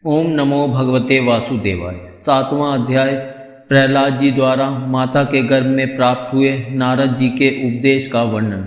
ओम नमो भगवते वासुदेवाय। 7वां अध्याय प्रहलाद जी द्वारा माता के गर्भ में प्राप्त हुए नारद जी के उपदेश का वर्णन।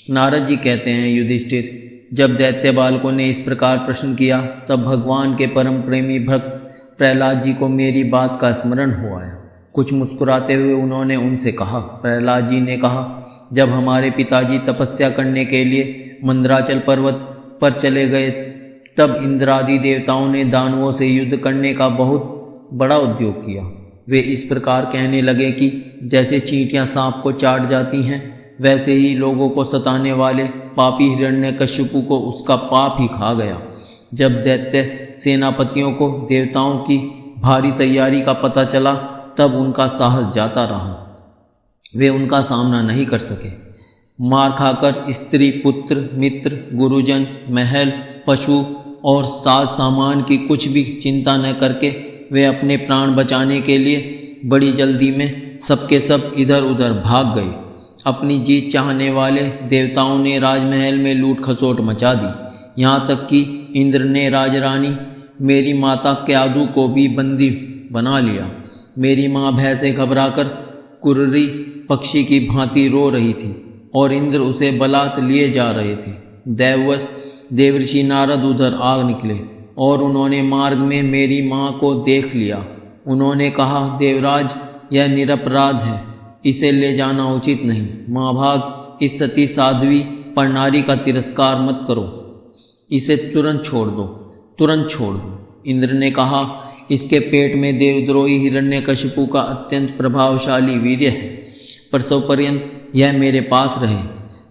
नारद जी कहते हैं, युधिष्ठिर, जब दैत्य बालकों ने इस प्रकार प्रश्न किया तब भगवान के परम प्रेमी भक्त प्रहलाद जी को मेरी बात का स्मरण हो आया। कुछ मुस्कुराते हुए उन्होंने उनसे कहा। प्रहलाद जी ने कहा, जब हमारे पिताजी तपस्या करने के लिए मंदराचल पर्वत पर चले गए तब इंद्रादि देवताओं ने दानवों से युद्ध करने का बहुत बड़ा उद्योग किया। वे इस प्रकार कहने लगे कि जैसे चींटियां सांप को चाट जाती हैं, वैसे ही लोगों को सताने वाले पापी हिरण्यकश्यपु को उसका पाप ही खा गया। जब दैत्य सेनापतियों को देवताओं की भारी तैयारी का पता चला तब उनका साहस जाता रहा। वे उनका सामना नहीं कर सके। मार खाकर स्त्री, पुत्र, मित्र, गुरुजन, महल, पशु और साज सामान की कुछ भी चिंता न करके वे अपने प्राण बचाने के लिए बड़ी जल्दी में सबके सब इधर उधर भाग गए। अपनी जीत चाहने वाले देवताओं ने राजमहल में लूट खसोट मचा दी। यहाँ तक कि इंद्र ने राजरानी मेरी माता क्यादु को भी बंदी बना लिया। मेरी माँ भय से घबराकर कुर्री पक्षी की भांति रो रही थी और इंद्र उसे बलात् लिए जा रहे थे। दैववश देवर्षि नारद उधर आ निकले और उन्होंने मार्ग में मेरी माँ को देख लिया। उन्होंने कहा, देवराज, यह निरपराध है, इसे ले जाना उचित नहीं। माँ भाग, इस सती साध्वी पर नारी का तिरस्कार मत करो, इसे तुरंत छोड़ दो, तुरंत छोड़ दो। इंद्र ने कहा, इसके पेट में देवद्रोही हिरण्यकशिपु का अत्यंत प्रभावशाली वीर्य है। प्रसव पर्यंत यह मेरे पास रहे।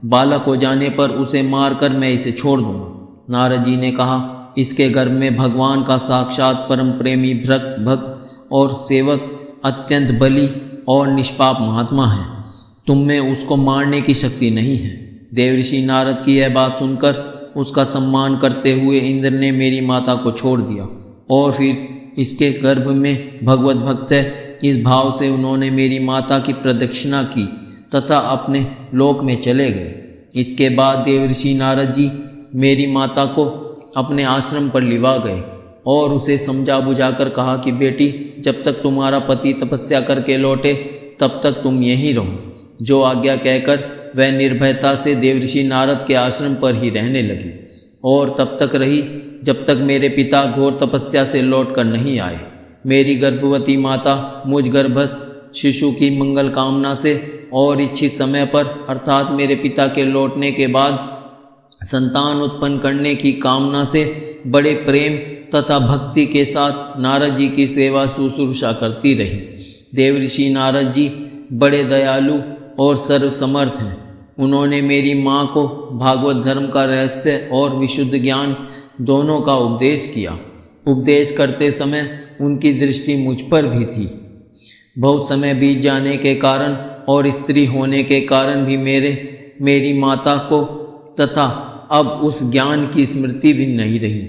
बालक हो जाने पर उसे मारकर मैं इसे छोड़ दूंगा। नारद जी ने कहा, इसके गर्भ में भगवान का साक्षात परम प्रेमी भक्त और सेवक अत्यंत बली और निष्पाप महात्मा है। तुम में उसको मारने की शक्ति नहीं है। देवर्षि नारद की यह बात सुनकर उसका सम्मान करते हुए इंद्र ने मेरी माता को छोड़ दिया और फिर इसके गर्भ में भगवत भक्त है, इस भाव से उन्होंने मेरी माता की प्रदक्षिणा की तथा अपने लोक में चले गए। इसके बाद देवर्षि नारद जी मेरी माता को अपने आश्रम पर लिवा गए और उसे समझा बुझाकर कहा कि बेटी, जब तक तुम्हारा पति तपस्या करके लौटे तब तक तुम यहीं रहो। जो आज्ञा कहकर वह निर्भयता से देवर्षि नारद के आश्रम पर ही रहने लगी और तब तक रही जब तक मेरे पिता घोर तपस्या से लौट कर नहीं आए। मेरी गर्भवती माता मुझ गर्भस्थ शिशु की मंगल कामना से और इच्छित समय पर अर्थात मेरे पिता के लौटने के बाद संतान उत्पन्न करने की कामना से बड़े प्रेम तथा भक्ति के साथ नारद जी की सेवा शुश्रूषा करती रही। देवर्षि नारद जी बड़े दयालु और सर्वसमर्थ हैं। उन्होंने मेरी माँ को भागवत धर्म का रहस्य और विशुद्ध ज्ञान दोनों का उपदेश किया। उपदेश करते समय उनकी दृष्टि मुझ पर भी थी। बहुत समय बीत जाने के कारण और स्त्री होने के कारण भी मेरी माता को तथा अब उस ज्ञान की स्मृति भी नहीं रही,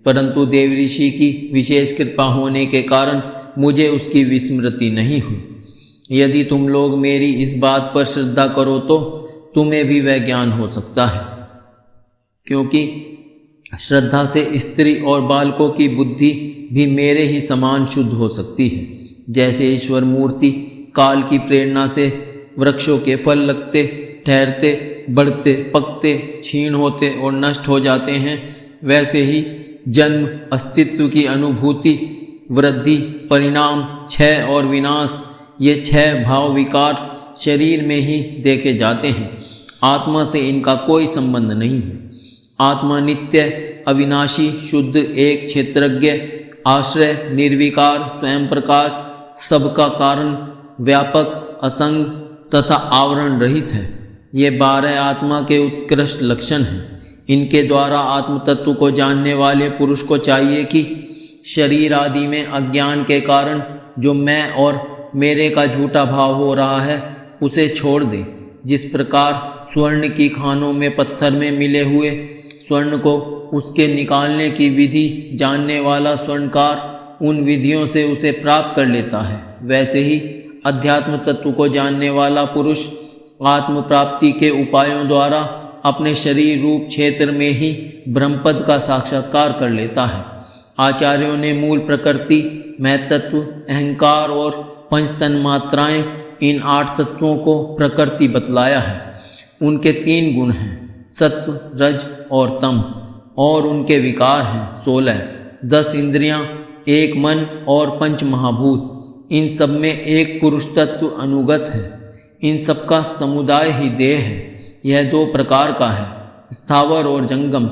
परंतु देवऋषि की विशेष कृपा होने के कारण मुझे उसकी विस्मृति नहीं हुई। यदि तुम लोग मेरी इस बात पर श्रद्धा करो तो तुम्हें भी वह ज्ञान हो सकता है, क्योंकि श्रद्धा से स्त्री और बालकों की बुद्धि भी मेरे ही समान शुद्ध हो सकती है। जैसे ईश्वर मूर्ति काल की प्रेरणा से वृक्षों के फल लगते, ठहरते, बढ़ते, पकते, क्षीण होते और नष्ट हो जाते हैं, वैसे ही जन्म, अस्तित्व की अनुभूति, वृद्धि, परिणाम, क्षय और विनाश, ये 6 भाव विकार शरीर में ही देखे जाते हैं। आत्मा से इनका कोई संबंध नहीं है। आत्मा नित्य, अविनाशी, शुद्ध, एक क्षेत्रज्ञ, आश्रय, निर्विकार, स्वयं प्रकाश, सबका कारण, व्यापक, असंग तथा आवरण रहित है। ये 12 आत्मा के उत्कृष्ट लक्षण हैं। इनके द्वारा आत्म तत्व को जानने वाले पुरुष को चाहिए कि शरीर आदि में अज्ञान के कारण जो मैं और मेरे का झूठा भाव हो रहा है उसे छोड़ दे। जिस प्रकार स्वर्ण की खानों में पत्थर में मिले हुए स्वर्ण को उसके निकालने की विधि जानने वाला स्वर्णकार उन विधियों से उसे प्राप्त कर लेता है, वैसे ही अध्यात्म तत्व को जानने वाला पुरुष आत्म प्राप्ति के उपायों द्वारा अपने शरीर रूप क्षेत्र में ही ब्रह्मपद का साक्षात्कार कर लेता है। आचार्यों ने मूल प्रकृति, महतत्व, अहंकार और पंचतन मात्राएं, इन 8 तत्वों को प्रकृति बतलाया है। उनके 3 गुण हैं, सत्व, रज और तम, और उनके विकार हैं 16, 10 इंद्रियां, 1 मन और 5 महाभूत। इन सब में एक पुरुष तत्व अनुगत है। इन सब का समुदाय ही देह है। यह 2 प्रकार का है, स्थावर और जंगम।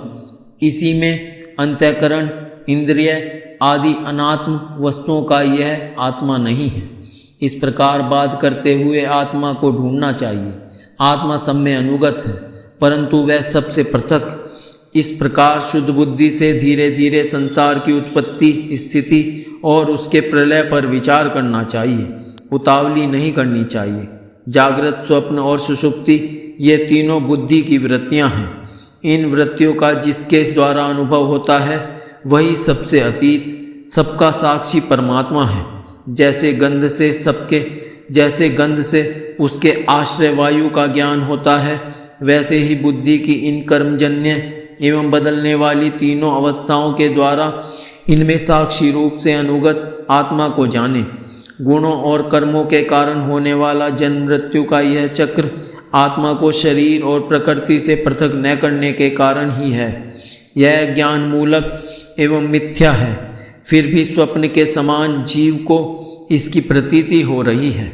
इसी में अंतःकरण, इंद्रिय आदि अनात्म वस्तुओं का यह आत्मा नहीं है। इस प्रकार बात करते हुए आत्मा को ढूंढना चाहिए। आत्मा सब में अनुगत है, परंतु वह सबसे पृथक। इस प्रकार शुद्ध बुद्धि से धीरे धीरे संसार की उत्पत्ति, स्थिति और उसके प्रलय पर विचार करना चाहिए। उतावली नहीं करनी चाहिए। जागृत, स्वप्न और सुषुप्ति, ये तीनों बुद्धि की वृत्तियां हैं। इन वृत्तियों का जिसके द्वारा अनुभव होता है वही सबसे अतीत, सबका साक्षी परमात्मा है। जैसे गंध से उसके आश्रय वायु का ज्ञान होता है, वैसे ही बुद्धि की इन कर्मजन्य एवं बदलने वाली तीनों अवस्थाओं के द्वारा इनमें साक्षी रूप से अनुगत आत्मा को जाने। गुणों और कर्मों के कारण होने वाला जन्म मृत्यु का यह चक्र आत्मा को शरीर और प्रकृति से पृथक न करने के कारण ही है। यह ज्ञान मूलक एवं मिथ्या है, फिर भी स्वप्न के समान जीव को इसकी प्रतीति हो रही है।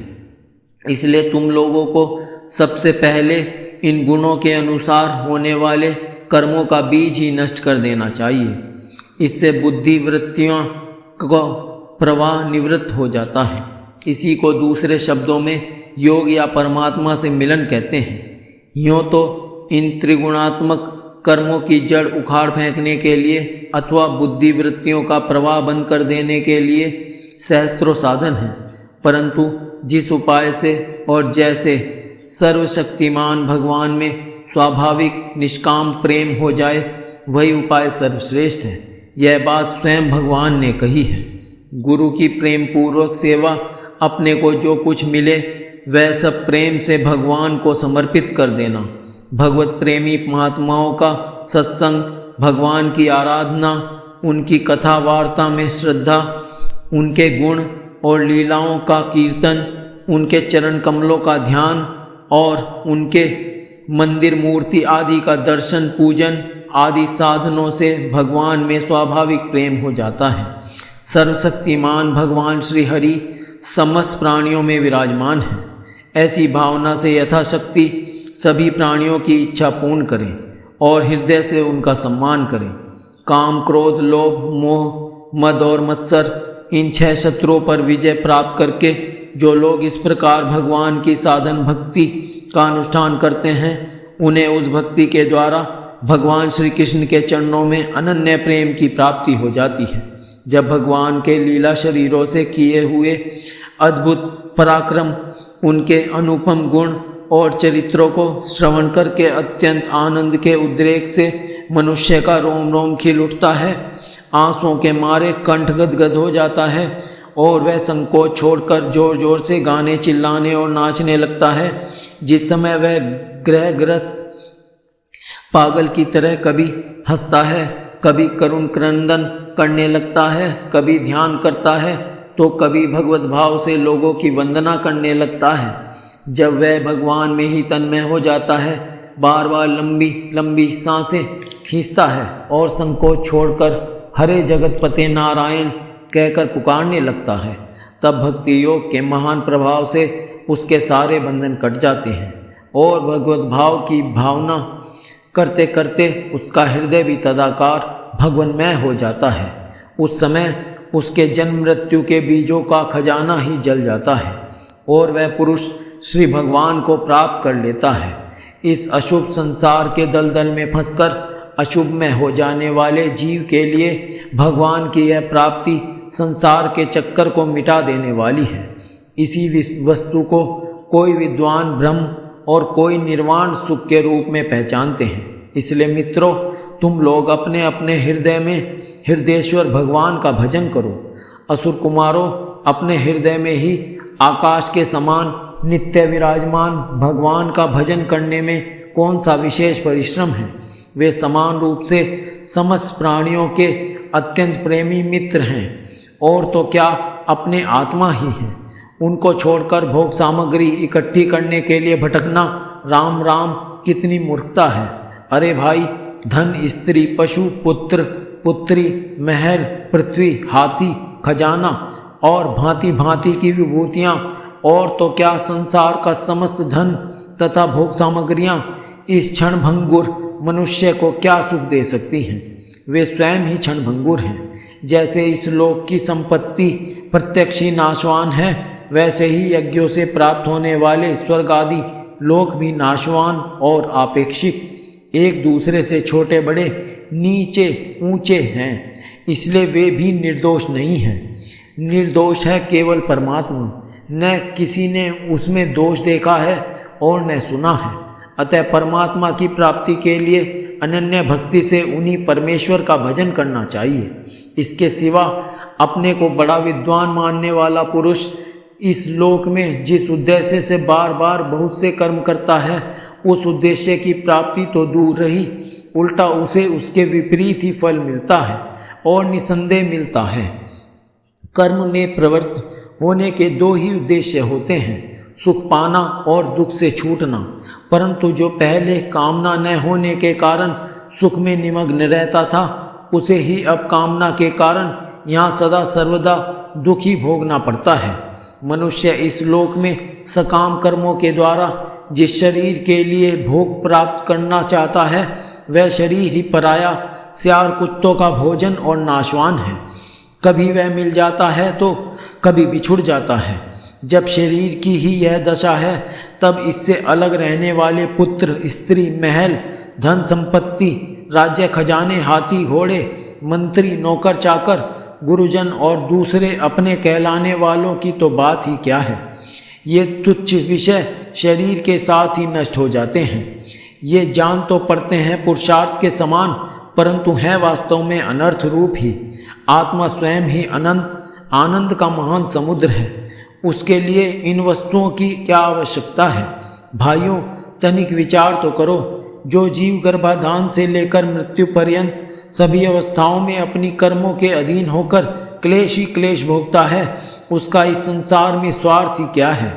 इसलिए तुम लोगों को सबसे पहले इन गुणों के अनुसार होने वाले कर्मों का बीज ही नष्ट कर देना चाहिए। इससे बुद्धि वृत्तियों का प्रवाह निवृत्त हो जाता है। इसी को दूसरे शब्दों में योग या परमात्मा से मिलन कहते हैं। यूँ तो इन त्रिगुणात्मक कर्मों की जड़ उखाड़ फेंकने के लिए अथवा बुद्धि वृत्तियों का प्रवाह बंद कर देने के लिए सहस्त्रों साधन हैं, परंतु जिस उपाय से और जैसे सर्वशक्तिमान भगवान में स्वाभाविक निष्काम प्रेम हो जाए वही उपाय सर्वश्रेष्ठ है। यह बात स्वयं भगवान ने कही है। गुरु की प्रेम पूर्वक सेवा, अपने को जो कुछ मिले वह सब प्रेम से भगवान को समर्पित कर देना, भगवत प्रेमी महात्माओं का सत्संग, भगवान की आराधना, उनकी कथा वार्ता में श्रद्धा, उनके गुण और लीलाओं का कीर्तन, उनके चरण कमलों का ध्यान और उनके मंदिर मूर्ति आदि का दर्शन पूजन आदि साधनों से भगवान में स्वाभाविक प्रेम हो जाता है। सर्वशक्तिमान भगवान श्री हरि समस्त प्राणियों में विराजमान है। ऐसी भावना से यथाशक्ति सभी प्राणियों की इच्छा पूर्ण करें और हृदय से उनका सम्मान करें। काम, क्रोध, लोभ, मोह, मद और मत्सर, इन 6 शत्रुओं पर विजय प्राप्त करके जो लोग इस प्रकार भगवान की साधन भक्ति का अनुष्ठान करते हैं, उन्हें उस भक्ति के द्वारा भगवान श्री कृष्ण के चरणों में अनन्य प्रेम की प्राप्ति हो जाती है। जब भगवान के लीला शरीरों से किए हुए अद्भुत पराक्रम, उनके अनुपम गुण और चरित्रों को श्रवण करके अत्यंत आनंद के उद्रेक से मनुष्य का रोम रोम खिल उठता है, आंसुओं के मारे कंठ गदगद हो जाता है और वह संकोच छोड़कर जोर जोर से गाने, चिल्लाने और नाचने लगता है। जिस समय वह ग्रहग्रस्त पागल की तरह कभी हंसता है, कभी करुण क्रंदन करने लगता है, कभी ध्यान करता है तो कभी भगवत भाव से लोगों की वंदना करने लगता है। जब वह भगवान में ही तन्मय हो जाता है, बार बार लंबी लंबी सांसें खींचता है और संकोच छोड़कर हरे जगतपते नारायण कहकर पुकारने लगता है, तब भक्ति योग के महान प्रभाव से उसके सारे बंधन कट जाते हैं और भगवत भाव की भावना करते करते उसका हृदय भी तदाकार भगवन्मय हो जाता है। उस समय उसके जन्म मृत्यु के बीजों का खजाना ही जल जाता है और वह पुरुष श्री भगवान को प्राप्त कर लेता है। इस अशुभ संसार के दलदल में फंसकर अशुभ में हो जाने वाले जीव के लिए भगवान की यह प्राप्ति संसार के चक्कर को मिटा देने वाली है। इसी वस्तु को कोई विद्वान ब्रह्म और कोई निर्वाण सुख के रूप में पहचानते हैं। इसलिए मित्रों, तुम लोग अपने अपने हृदय में हृदयेश्वर भगवान का भजन करो। असुर कुमारों, अपने हृदय में ही आकाश के समान नित्य विराजमान भगवान का भजन करने में कौन सा विशेष परिश्रम है। वे समान रूप से समस्त प्राणियों के अत्यंत प्रेमी मित्र हैं और तो क्या अपने आत्मा ही हैं। उनको छोड़कर भोग सामग्री इकट्ठी करने के लिए भटकना राम राम कितनी मूर्खता है। अरे भाई, धन, स्त्री, पशु, पुत्र, पुत्री, महल, पृथ्वी, हाथी, खजाना और भांति भांति की विभूतियाँ और तो क्या संसार का समस्त धन तथा भोग सामग्रियाँ इस क्षणभंगुर मनुष्य को क्या सुख दे सकती हैं। वे स्वयं ही क्षणभंगुर हैं। जैसे इस लोक की संपत्ति प्रत्यक्ष ही नाशवान है, वैसे ही यज्ञों से प्राप्त होने वाले स्वर्ग आदि लोक भी नाशवान और आपेक्षिक, एक दूसरे से छोटे बड़े, नीचे ऊंचे हैं। इसलिए वे भी निर्दोष नहीं हैं। निर्दोष है केवल परमात्मा। न किसी ने उसमें दोष देखा है और न सुना है। अतः परमात्मा की प्राप्ति के लिए अनन्य भक्ति से उन्हीं परमेश्वर का भजन करना चाहिए। इसके सिवा अपने को बड़ा विद्वान मानने वाला पुरुष इस लोक में जिस उद्देश्य से बार बार बहुत से कर्म करता है, उस उद्देश्य की प्राप्ति तो दूर रही, उल्टा उसे उसके विपरीत ही फल मिलता है और निसंदेह मिलता है। कर्म में प्रवृत्त होने के दो ही उद्देश्य होते हैं, सुख पाना और दुख से छूटना। परंतु जो पहले कामना न होने के कारण सुख में निमग्न रहता था, उसे ही अब कामना के कारण यहाँ सदा सर्वदा दुख ही भोगना पड़ता है। मनुष्य इस लोक में सकाम कर्मों के द्वारा जिस शरीर के लिए भोग प्राप्त करना चाहता है, वह शरीर ही पराया स्यार कुत्तों का भोजन और नाशवान है। कभी वह मिल जाता है तो कभी बिछुड़ जाता है। जब शरीर की ही यह दशा है, तब इससे अलग रहने वाले पुत्र, स्त्री, महल, धन संपत्ति, राज्य खजाने, हाथी घोड़े, मंत्री, नौकर चाकर, गुरुजन और दूसरे अपने कहलाने वालों की तो बात ही क्या है। ये तुच्छ विषय शरीर के साथ ही नष्ट हो जाते हैं। ये जान तो पड़ते हैं पुरुषार्थ के समान, परंतु हैं वास्तव में अनर्थ रूप ही। आत्मा स्वयं ही अनंत आनंद का महान समुद्र है। उसके लिए इन वस्तुओं की क्या आवश्यकता है। भाइयों, तनिक विचार तो करो। जो जीव गर्भाधान से लेकर मृत्यु पर्यंत सभी अवस्थाओं में अपनी कर्मों के अधीन होकर क्लेश ही क्लेश भोगता है, उसका इस संसार में स्वार्थ ही क्या है।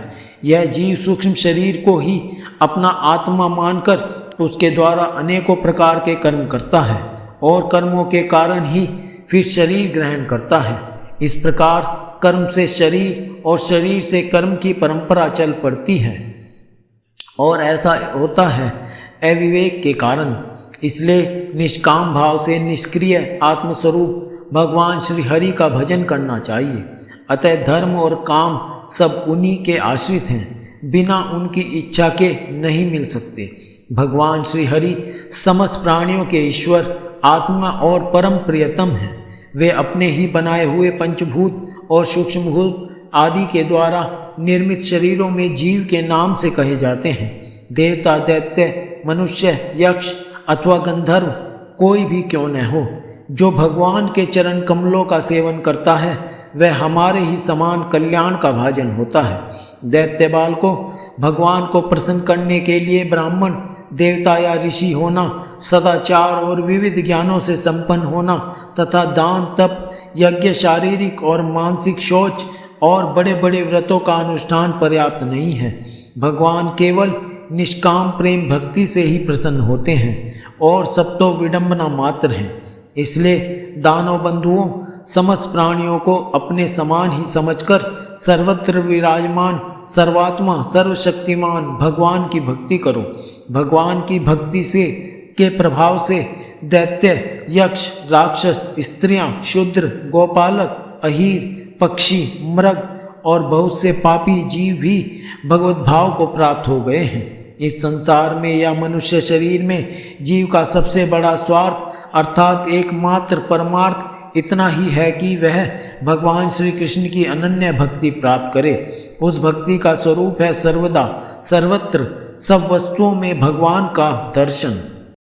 यह जीव सूक्ष्म शरीर को ही अपना आत्मा मानकर उसके द्वारा अनेकों प्रकार के कर्म करता है और कर्मों के कारण ही फिर शरीर ग्रहण करता है। इस प्रकार कर्म से शरीर और शरीर से कर्म की परंपरा चल पड़ती है और ऐसा होता है अविवेक के कारण। इसलिए निष्काम भाव से निष्क्रिय आत्मस्वरूप भगवान श्री हरि का भजन करना चाहिए। अतः धर्म और काम सब उन्हीं के आश्रित हैं, बिना उनकी इच्छा के नहीं मिल सकते। भगवान श्री हरि समस्त प्राणियों के ईश्वर, आत्मा और परम प्रियतम हैं। वे अपने ही बनाए हुए पंचभूत और सूक्ष्मभूत आदि के द्वारा निर्मित शरीरों में जीव के नाम से कहे जाते हैं। देवता, दैत्य, मनुष्य, यक्ष अथवा गंधर्व कोई भी क्यों न हो, जो भगवान के चरण कमलों का सेवन करता है, वह हमारे ही समान कल्याण का भाजन होता है। दैत्य बाल को भगवान को प्रसन्न करने के लिए ब्राह्मण, देवता या ऋषि होना, सदाचार और विविध ज्ञानों से संपन्न होना तथा दान, तप, यज्ञ, शारीरिक और मानसिक शौच और बड़े बड़े व्रतों का अनुष्ठान पर्याप्त नहीं है। भगवान केवल निष्काम प्रेम भक्ति से ही प्रसन्न होते हैं और सब तो विडंबना मात्र हैं। इसलिए दानव बंधुओं, समस्त प्राणियों को अपने समान ही समझकर सर्वत्र विराजमान सर्वात्मा सर्वशक्तिमान भगवान की भक्ति करो। भगवान की भक्ति से के प्रभाव से दैत्य, यक्ष, राक्षस, स्त्रियां, शूद्र, गोपालक, अहीर, पक्षी, मृग और बहुत से पापी जीव भी भगवत भाव को प्राप्त हो गए हैं। इस संसार में या मनुष्य शरीर में जीव का सबसे बड़ा स्वार्थ अर्थात एकमात्र परमार्थ इतना ही है कि वह भगवान श्री कृष्ण की अनन्य भक्ति प्राप्त करे। उस भक्ति का स्वरूप है सर्वदा सर्वत्र सब वस्तुओं में भगवान का दर्शन।